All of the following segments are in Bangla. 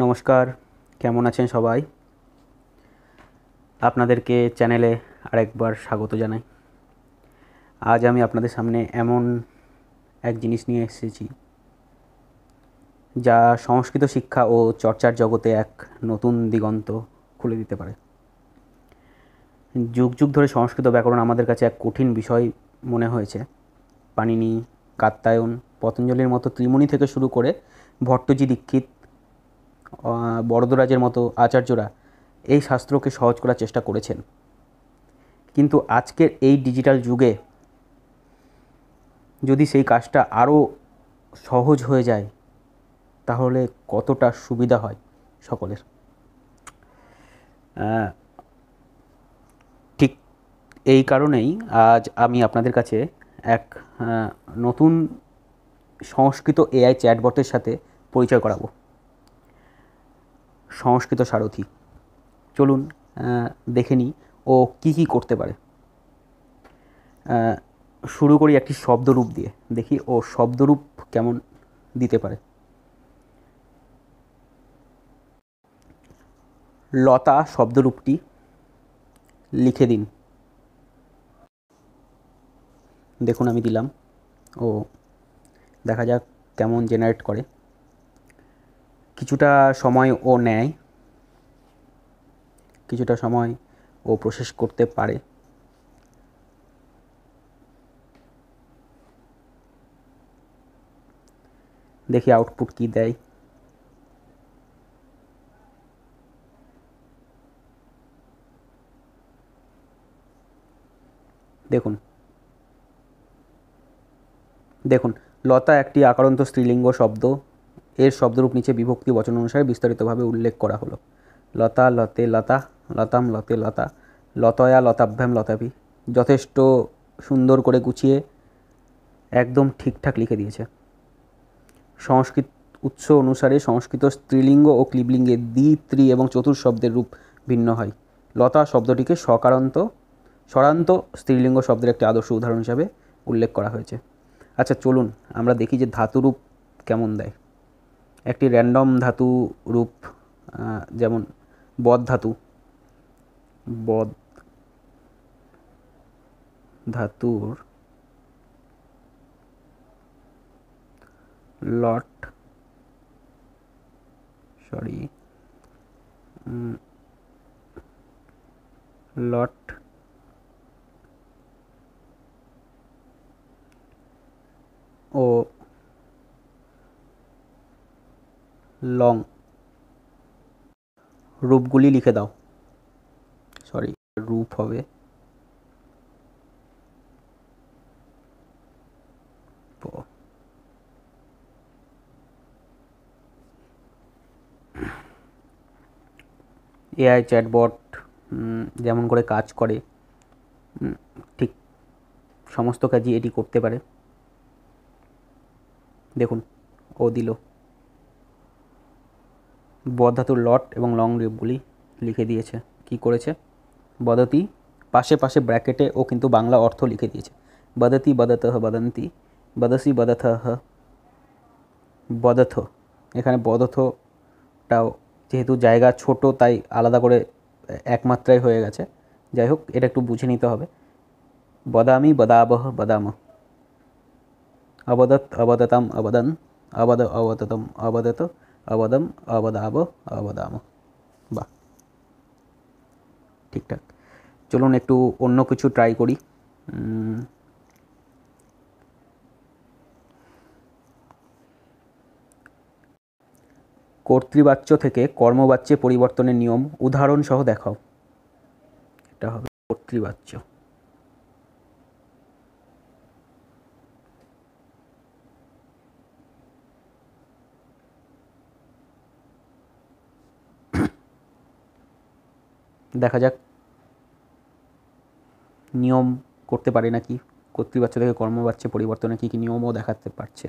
নমস্কার, কেমন আছেন সবাই? আপনাদেরকে চ্যানেলে আরেকবার স্বাগত জানাই। আজ আমি আপনাদের সামনে এমন এক জিনিস নিয়ে এসেছি যা সংস্কৃত শিক্ষা ও চর্চার জগতে এক নতুন দিগন্ত খুলে দিতে পারে। যুগ যুগ ধরে সংস্কৃত ব্যাকরণ আমাদের কাছে এক কঠিন বিষয় মনে হয়েছে। পাণিনি, কাত্যায়ন, পতঞ্জলির মতো ত্রিমুনি থেকে শুরু করে ভট্টজি দীক্ষিত, বরদরাজের মতো আচার্যরা এই শাস্ত্রকে সহজ করার চেষ্টা করেছেন। কিন্তু আজকের এই ডিজিটাল যুগে যদি সেই কাজটা আরও সহজ হয়ে যায় তাহলে কতটা সুবিধা হয় সকলের। ঠিক এই কারণেই আজ আমি আপনাদের কাছে এক নতুন সংস্কৃত এআই চ্যাটবটের সাথে পরিচয় করাবো, সংস্কৃত সারথি। চলুন দেখে নিই ও কী কী করতে পারে। শুরু করি একটি শব্দরূপ দিয়ে, দেখি ও শব্দরূপ কেমন দিতে পারে। লতা শব্দরূপটি লিখে দিন। দেখুন আমি দিলাম, ও দেখা যাক কেমন জেনারেট করে। কিছুটা সময় ও নেয়, কিছুটা সময় ও প্রসেস করতে পারে। দেখি আউটপুট কী দেয়। দেখুন দেখুন লতা একটি আকারান্ত স্ত্রীলিঙ্গ শব্দ। এর শব্দরূপ নিচে বিভক্তি বচন অনুসারে বিস্তারিতভাবে উল্লেখ করা হলো। লতা, লতে, লতা, লতাম, লতে, লতা, লতয়া, লতাভ্যাম, লতাভি। যথেষ্ট সুন্দর করে গুছিয়ে একদম ঠিকঠাক লিখে দিয়েছে। সংস্কৃত উৎস অনুসারে সংস্কৃত স্ত্রীলিঙ্গ ও ক্লিবলিঙ্গে দ্বি, ত্রি এবং চতুর শব্দের রূপ ভিন্ন হয়। লতা শব্দটিকে স্বরান্ত স্ত্রীলিঙ্গ শব্দের একটি আদর্শ উদাহরণ হিসাবে উল্লেখ করা হয়েছে। আচ্ছা চলুন আমরা দেখি যে ধাতুরূপ কেমন দেয়। একটি র্যান্ডম ধাতু রূপ, যেমন বদ ধাতু, বদ ধাতুর লট লট ও লং রূপগুলি লিখে দাও। রূপ হবে এআই চ্যাটবট যেমন করে কাজ করে ঠিক সমস্ত কাজই এটি করতে পারে। দেখুন ও দিল বধাতুর লট এবং লং রূপগুলি লিখে দিয়েছে। কি করেছে? বদতি পাশে পাশে ব্র্যাকেটে ও কিন্তু বাংলা অর্থ লিখে দিয়েছে। বদতি, বদতঃ, বদন্তি, বদসি, বদথঃ, বদথ। এখানে বদথটাও যেহেতু জায়গা ছোট তাই আলাদা করে এক মাত্রায় হয়ে গেছে। যাই হোক, এটা একটু বুঝে নিতে হবে। বদামি, বদাবহ, বদাম, অবদত, অবদতাম, অবদন, অবদ, অবদতম, অবদত, অবদম, অবদাব, অবদাম। বাহ, ঠিকঠাক। চলুন একটু অন্য কিছু ট্রাই করি। কর্তৃবাচ্য থেকে কর্মবাচ্যে পরিবর্তনের নিয়ম উদাহরণ সহ দেখাও। এটা হবে কর্তৃবাচ্য। দেখা যাক নিয়ম করতে পারে নাকি, কর্তৃবাচ্য থেকে কর্মবাচ্যে পরিবর্তনে কী কী নিয়মও দেখাতে পারছে।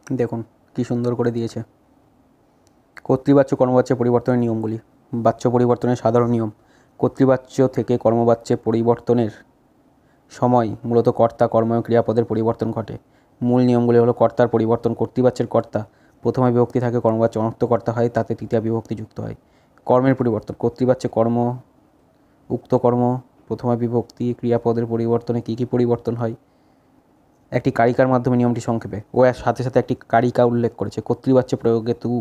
দেখুন কি সুন্দর করে দিয়েছে। কর্তৃবাচ্য কর্মবাচ্যে পরিবর্তনের নিয়মগুলি। বাচ্য পরিবর্তনের সাধারণ নিয়ম। কর্তৃবাচ্য থেকে কর্মবাচ্যে পরিবর্তনের সময় মূলত কর্তা কর্ময় ক্রিয়াপদের পরিবর্তন ঘটে। মূল নিয়মগুলি হলো কর্তার পরিবর্তন। কর্তৃবাচ্যের কর্তা প্রথমা বিভক্তি থাকে, কর্মবাচ্য অনর্থ কর্তা হয়, তাতে তৃতীয়া বিভক্তি যুক্ত হয়। কর্মের পরিবর্তন। কর্তৃবাচ্যে কর্ম, উক্ত কর্ম, প্রথমা বিভক্তি, ক্রিয়াপদের পরিবর্তনে কী কী পরিবর্তন হয় একটি কারিকার মাধ্যমে নিয়মটি সংক্ষেপে। ও এর সাথে সাথে একটি কারিকা উল্লেখ করেছে। কর্তৃবাচ্য প্রয়োগে তু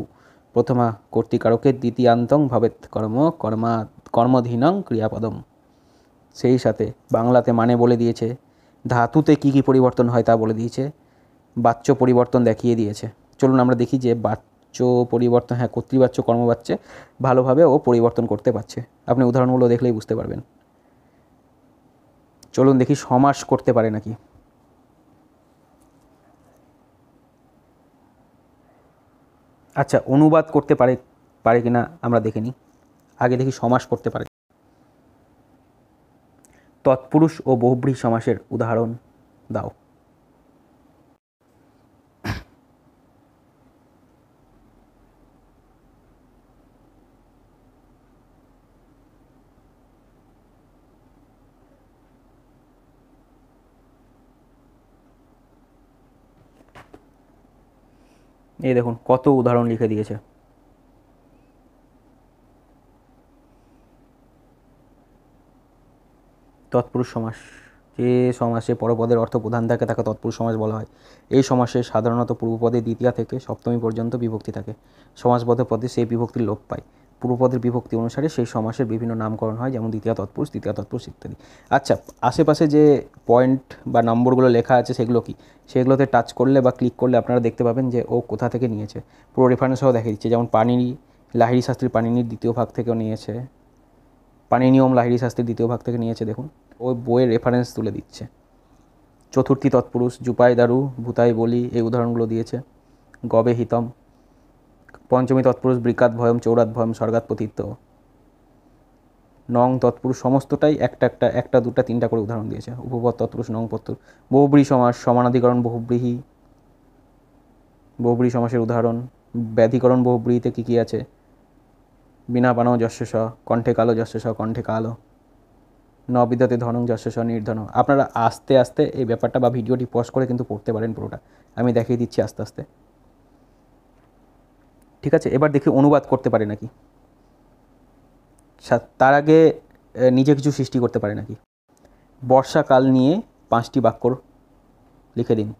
প্রথমা কর্তৃকারকের দ্বিতীয়ান্তং ভবেৎ কর্মধীনং ক্রিয়াপদম। সেই সাথে বাংলাতে মানে বলে দিয়েছে, ধাতুতে কী কী পরিবর্তন হয় তা বলে দিয়েছে, বাচ্য পরিবর্তন দেখিয়ে দিয়েছে। চলুন আমরা দেখি যে বাচ্য পরিবর্তন, হ্যাঁ কর্তৃবাচ্য কর্মবাচ্যে ভালোভাবে ও পরিবর্তন করতে পারছে। আপনি উদাহরণগুলো দেখলেই বুঝতে পারবেন। চলুন দেখি সমাস করতে পারে নাকি। আচ্ছা, অনুবাদ করতে পারে কিনা আমরা দেখে নিই। আগে দেখি সমাস করতে পারে। তৎপুরুষ ও বহুব্রীহি সমাসের উদাহরণ দাও। এই দেখুন কত উদাহরণ লিখে দিয়েছে। তৎপুরুষ সমাস, যে সমাসে পরপদের অর্থ প্রধান থাকে তাকে তৎপুরুষ সমাস বলা হয়। এই সমাসে সাধারণত পূর্বপদে দ্বিতীয়া থেকে সপ্তমী পর্যন্ত বিভক্তি থাকে। সমাসবদ্ধ পদে সেই বিভক্তির লোপ পায়। পূর্বপদের বিভক্তি অনুসারে সেই সমাসের বিভিন্ন নামকরণ হয়, যেমন দ্বিতীয়া তৎপুরুষ, তৃতীয়া তৎপুরুষ ইত্যাদি। আচ্ছা, আশেপাশে যে পয়েন্ট বা নম্বরগুলো লেখা আছে সেগুলো কি, সেগুলোতে টাচ করলে বা ক্লিক করলে আপনারা দেখতে পাবেন যে ও কোথা থেকে নিয়েছে। পুরো রেফারেন্সও দেখে দিচ্ছে, যেমন পাণিনি, লাহিড়ী শাস্ত্রীর পাণিনির দ্বিতীয় ভাগ থেকেও নিয়েছে, পাণিনিয়ম লাহিড়ী শাস্ত্রীর দ্বিতীয় ভাগ থেকে নিয়েছে। দেখুন ওই বইয়ের রেফারেন্স তুলে দিচ্ছে। চতুর্থী তৎপুরুষ, জুপাই দারু, ভূতাই বলি, এই উদাহরণগুলো দিয়েছে। গবে হিতম। পঞ্চমী তৎপুরুষ, বৃকাত ভয়ম, চৌরাত ভয়ম, স্বর্গাৎ পতিত্ব। নং তৎপুরুষ সমস্তটাই একটা দুটা তিনটা করে উদাহরণ দিয়েছে। উপপদ তৎপুরুষ, নং তৎপুরুষ। বহুব্রীহি সমাস, সমানাধিকরণ বহুব্রীহি, বহুব্রীহি সমাসের উদাহরণ। ব্যাধিকরণ বহুব্রীহিতে কী কী আছে, বিনা বানও যস্য স, কণ্ঠে কালো যস্য স, কণ্ঠে কালো। ন বিদ্যতে ধনং যস্য স নির্ধন। আপনারা আস্তে আস্তে এই ব্যাপারটা বা ভিডিওটি পজ করে কিন্তু পড়তে পারেন পুরোটা, আমি দেখিয়ে দিচ্ছি আস্তে আস্তে। ঠিক আছে, এবার দেখি অনুবাদ করতে পারে নাকি। তার আগে নিজে কিছু সৃষ্টি করতে পারে নাকি। বর্ষাকাল নিয়ে 5টি বাক্য লিখে দিন।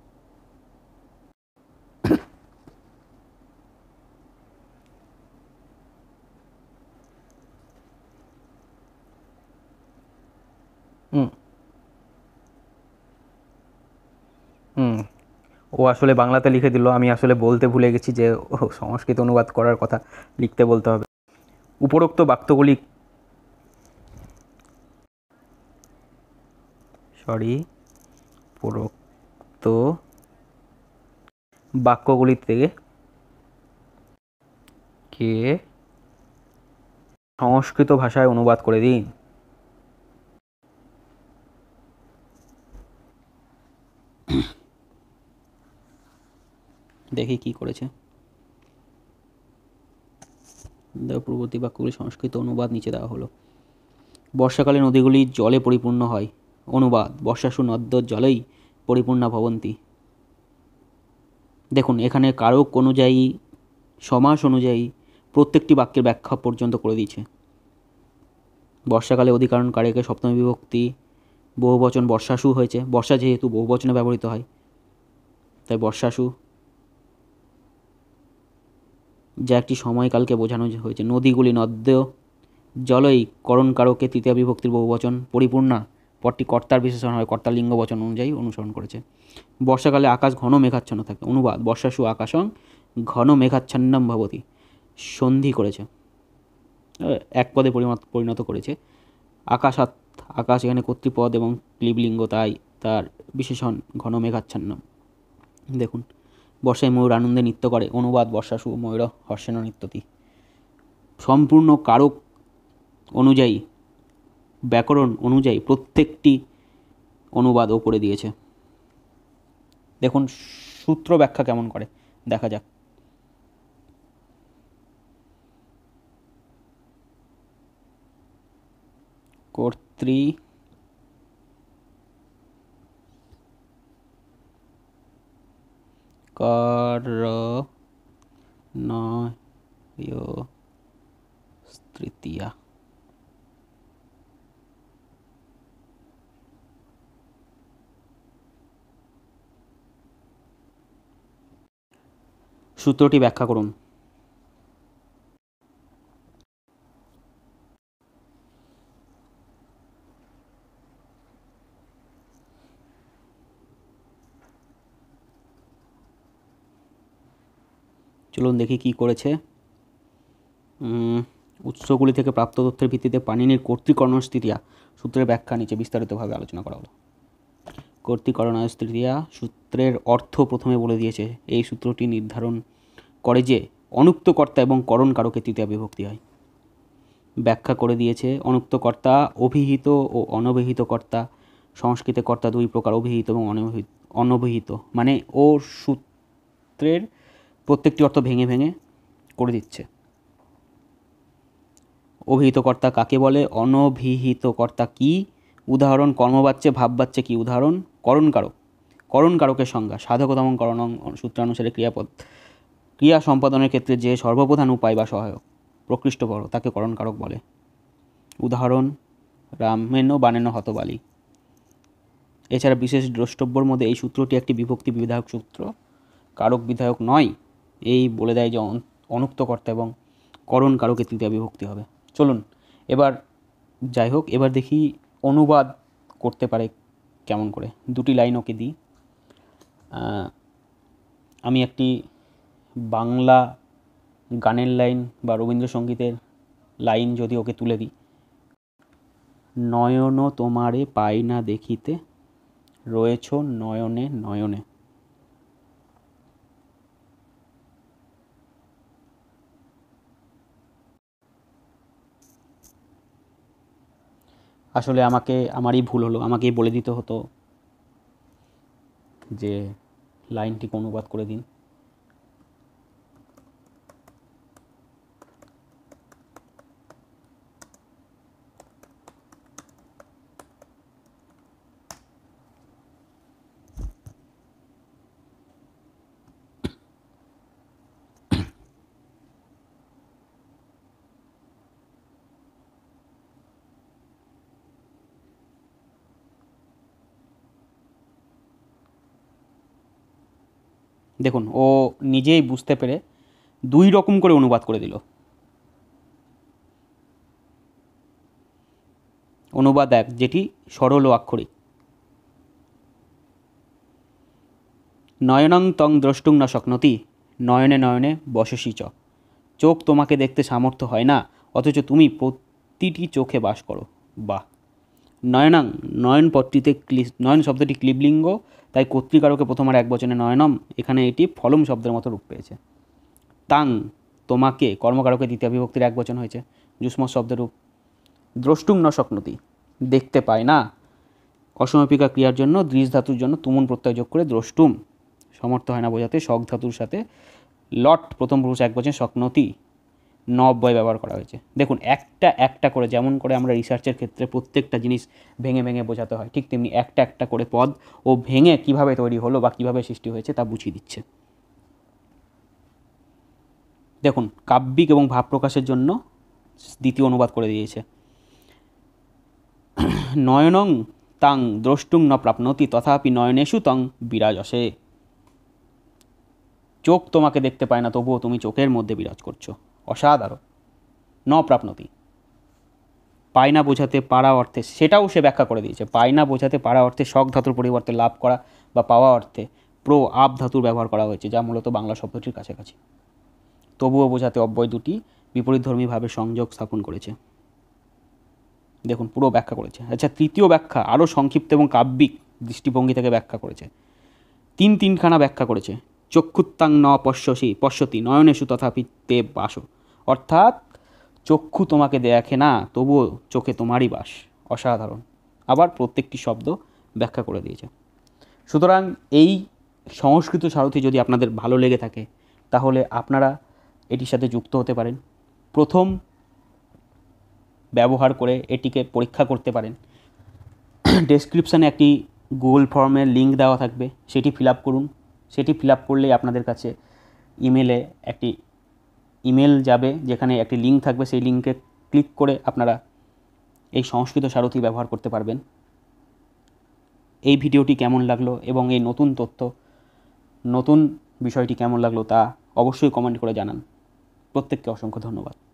ও আসলে বাংলাতে লিখে দিল, আমি আসলে বলতে ভুলে গেছি যে সংস্কৃত অনুবাদ করার কথা লিখতে বলতে হবে। উপরোক্ত বাক্যগুলি থেকে কে সংস্কৃত ভাষায় অনুবাদ করে দিন। দেখি কি করেছে। পূর্ববর্তী বাক্যগুলি সংস্কৃত অনুবাদ নিচে দেওয়া হলো। বর্ষাকালে নদীগুলি জলে পরিপূর্ণ হয়। অনুবাদ, বর্ষাসু নদ্য জলেই পরিপূর্ণা ভবন্তি। দেখুন এখানে কারক অনুযায়ী, সমাস অনুযায়ী প্রত্যেকটি বাক্যের ব্যাখ্যা পর্যন্ত করে দিয়েছে। বর্ষাকালে অধিকরণ কারকে সপ্তমী বিভক্তি, বহুবচন বর্ষাসু হয়েছে। বর্ষা যেহেতু বহুবচনে ব্যবহৃত হয় তাই বর্ষাসু, যা একটি সময়কালকে বোঝানো হয়েছে। নদীগুলি নদ্য জলই করণ কারকে তৃতীয় বিভক্তির বহুবচন, পরিপূর্ণা পদটি কর্তার বিশেষণ হয়, কর্তার লিঙ্গ বচন অনুযায়ী অনুসরণ করেছে। বর্ষাকালে আকাশ ঘন মেঘাচ্ছন্ন থাকে। অনুবাদ, বর্ষাসু আকাশং ঘন মেঘাচ্ছন্নম ভবতি। সন্ধি করেছে, এক পদে পরিণত করেছে। আকাশ এখানে কর্তৃপদ এবং ক্লীবলিঙ্গ, তাই তার বিশেষণ ঘন মেঘাচ্ছন্নম। দেখুন বর্ষায় ময়ূর আনন্দে নৃত্য করে। অনুবাদ, বর্ষাসু ময়ূর হর্ষেণ নৃত্যতি। সম্পূর্ণ কারক অনুযায়ী, ব্যাকরণ অনুযায়ী প্রত্যেকটি অনুবাদও করে দিয়েছে। দেখুন সূত্র ব্যাখ্যা কেমন করে দেখা যাক। কর্তৃ করণয় তৃতীয়া। সূত্রটি ব্যাখ্যা করুন। চলুন দেখি কি করেছে। উৎসগুলি থেকে প্রাপ্ত তথ্যের ভিত্তিতে পাণিনির কর্তৃকর্ণয় তৃতীয়া সূত্রের ব্যাখ্যা নিচে বিস্তারিতভাবে আলোচনা করা হলো। কর্তৃকর্ণয় তৃতীয়া সূত্রের অর্থ প্রথমে বলে দিয়েছে। এই সূত্রটি নির্ধারণ করে যে অনুক্ত কর্তা এবং করণ কারকে তৃতীয়া বিভক্তি হয়। ব্যাখ্যা করে দিয়েছে অনুক্ত কর্তা অভিহিত ও অনভিহিত কর্তা। সংস্কৃতে কর্তা দুই প্রকার, অভিহিত এবং অনভিহিত। মানে ও সূত্রের প্রত্যেকটি অর্থ ভেঙে ভেঙে করে দিচ্ছে। অভিহিত কর্তা কাকে বলে, অনভিহিত কর্তা কি, উদাহরণ কর্মবাচ্যে ভাববাচ্যে কি, উদাহরণ করণ কারক। করণ কারকের সংজ্ঞা সাধকতম করণং সূত্রানুসারে ক্রিয়া সম্পাদনের ক্ষেত্রে যে সর্বপ্রধান উপায় বা সহায়ক প্রকৃষ্ট বড় তাকে করণ কারক বলে। উদাহরণ রামেণ বানেন হতবালি। এছাড়া বিশেষ দ্রষ্টব্যর মধ্যে এই সূত্রটি একটি বিভক্তি বিধায়ক সূত্র, কারক বিধায়ক নয়। এই বলে দেয় যে অনুক্ত কর্তা এবং করণ কারকে তৃতীয়া বিভক্তি হবে। চলুন এবার যাই হোক, এবার দেখি অনুবাদ করতে পারে কেমন করে। দুটি লাইন ওকে দিই। আমি একটি বাংলা গানের লাইন বা রবীন্দ্রসঙ্গীতের লাইন যদি ওকে তুলে দিই। নয়ন তোমারে পাই না দেখিতে, রয়েছ নয়নে নয়নে। আসলে আমারই ভুল হলো, আমাকেই বলে দিতে হতো যে লাইনটিকে অনুবাদ করে দিন। দেখুন ও নিজেই বুঝতে পেরে দুই রকম করে অনুবাদ করে দিল। অনুবাদ এক, যেটি সরল ও আক্ষরিক। নয়নং তং দ্রষ্টুং ন শক্নতি, নয়নে নয়নে বসসি চ। চোখ তোমাকে দেখতে সামর্থ্য হয় না, অথচ তুমি প্রতিটি চোখে বাস করো। বাহ। নয়নাং, নয়ন পদটিতে নয়ন শব্দটি ক্লিবলিঙ্গ, তাই কর্তৃকারকে প্রথমার এক বচনে নয়নম, এখানে এটি ফলম শব্দের মতো রূপ পেয়েছে। তাং, তোমাকে কর্মকারকে দ্বিতীয় বিভক্তির এক বচন হয়েছে, যুষ্ম শব্দের রূপ। দ্রষ্টুং ন শক্নতি, দেখতে পায় না। অসমাপিকা ক্রিয়ার জন্য দৃশ ধাতুর জন্য তুমুন প্রত্যয় যোগ করে দ্রষ্টুম, সমর্থ হয় না বোঝাতে শক ধাতুর সাথে লট প্রথম পুরুষ এক বচনে শক্নতি ন অব্যয় ব্যবহার করা হয়েছে। দেখুন একটা একটা করে, যেমন করে আমরা রিসার্চের ক্ষেত্রে প্রত্যেকটা জিনিস ভেঙে ভেঙে বোঝাতে হয়, ঠিক তেমনি একটা একটা করে পদ ও ভেঙে কিভাবে তৈরি হলো বা কিভাবে সৃষ্টি হয়েছে তা বুঝিয়ে দিচ্ছে। দেখুন কাব্যিক এবং ভাব প্রকাশের জন্য দ্বিতীয় অনুবাদ করে দিয়েছে। নয়নং তাং দ্রষ্টুং ন প্রাপ্নতি তথাপি নয়নেষু তং বিরাজসে। চোখ তোমাকে দেখতে পায় না, তবুও তুমি চোখের মধ্যে বিরাজ করছো। অসাধারণ। ন প্রাপ্নতি, পায় না বোঝাতে পারা অর্থে, সেটাও সে ব্যাখ্যা করে দিয়েছে। পায় না বোঝাতে পারা অর্থে শক ধাতুর পরিবর্তে লাভ করা বা পাওয়া অর্থে প্র আপ ধাতুর ব্যবহার করা হয়েছে, যা মূলত বাংলা শব্দটির কাছাকাছি। তবুও বোঝাতে অব্যয় দুটি বিপরীতধর্মীভাবে সংযোগ স্থাপন করেছে। দেখুন পুরো ব্যাখ্যা করেছে। আচ্ছা, তৃতীয় ব্যাখ্যা আরও সংক্ষিপ্ত এবং কাব্যিক দৃষ্টিভঙ্গি থেকে ব্যাখ্যা করেছে। তিনখানা ব্যাখ্যা করেছে। চক্ষুত্তাং ন পশ্যতি নয়নেষু তথাপি তে বাস, অর্থাৎ চক্ষু তোমাকে দেখে না, তবুও চোখে তোমারই বাস। অসাধারণ। আবার প্রত্যেকটি শব্দ ব্যাখ্যা করে দিয়েছে। সুতরাং এই সংস্কৃত সারথি যদি আপনাদের ভালো লেগে থাকে তাহলে আপনারা এটির সাথে যুক্ত হতে পারেন। প্রথম ব্যবহার করে এটিকে পরীক্ষা করতে পারেন। ডেসক্রিপশানে একটি গুগল ফর্মের লিঙ্ক দেওয়া থাকবে, সেটি ফিল আপ করুন। সেটি ফিল আপ করলেই আপনাদের কাছে ইমেলে একটি ইমেল যাবে, যেখানে একটি লিঙ্ক থাকবে। সেই লিঙ্কে ক্লিক করে আপনারা এই সংস্কৃত সারথি ব্যবহার করতে পারবেন। এই ভিডিওটি কেমন লাগলো এবং এই নতুন তথ্য, নতুন বিষয়টি কেমন লাগলো তা অবশ্যই কমেন্ট করে জানান। প্রত্যেককে অসংখ্য ধন্যবাদ।